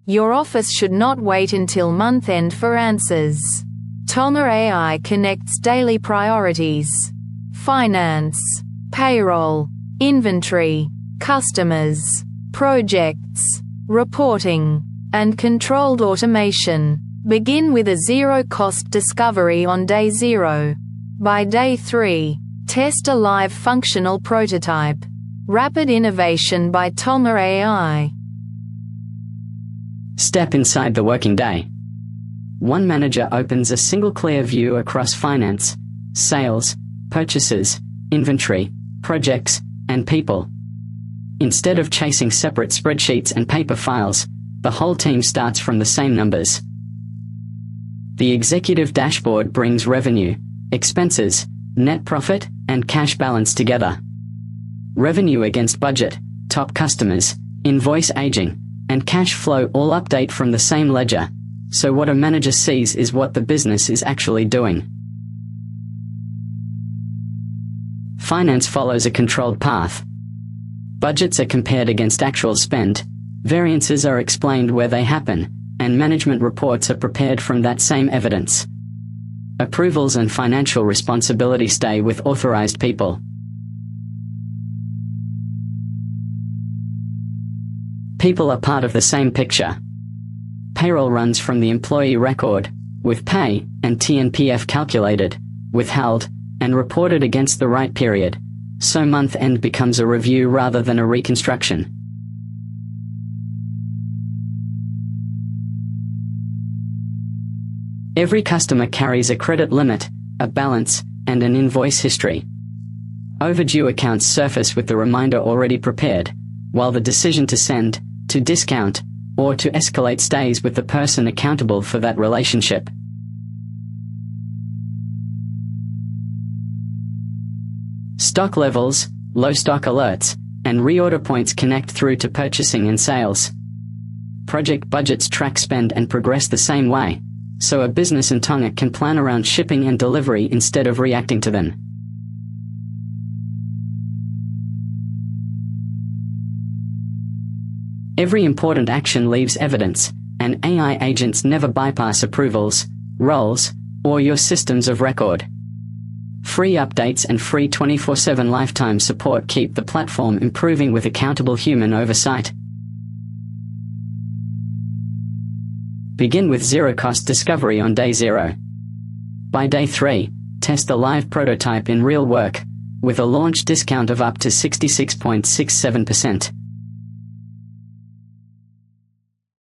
Your office should not wait until month-end for answers. Tonga AI connects daily priorities, finance, payroll, inventory, customers, projects, reporting, and controlled automation. Begin with a zero-cost discovery on day 0. By day 3, test a live functional prototype. Rapid innovation by Tonga AI. Step inside the working day. One manager opens a single clear view across finance, sales, purchases, inventory, projects, and people. Instead of chasing separate spreadsheets and paper files, the whole team starts from the same numbers. The executive dashboard brings revenue, expenses, net profit, and cash balance together. Revenue against budget, top customers, invoice aging, and cash flow all update from the same ledger, so what a manager sees is what the business is actually doing. Finance follows a controlled path. Budgets are compared against actual spend, variances are explained where they happen, and management reports are prepared from that same evidence. Approvals and financial responsibility stay with authorized people. People are part of the same picture. Payroll runs from the employee record, with pay and TNPF calculated, withheld, and reported against the right period, so month-end becomes a review rather than a reconstruction. Every customer carries a credit limit, a balance, and an invoice history. Overdue accounts surface with the reminder already prepared, while the decision to send, to discount, or to escalate stays with the person accountable for that relationship. Stock levels, low stock alerts, and reorder points connect through to purchasing and sales. Project budgets track spend and progress the same way, so a business in Tonga can plan around shipping and delivery instead of reacting to them. Every important action leaves evidence, and AI agents never bypass approvals, roles, or your systems of record. Free updates and free 24/7 lifetime support keep the platform improving with accountable human oversight. Begin with zero-cost discovery on day 0. By day 3, test the live prototype in real work, with a launch discount of up to 66.67%.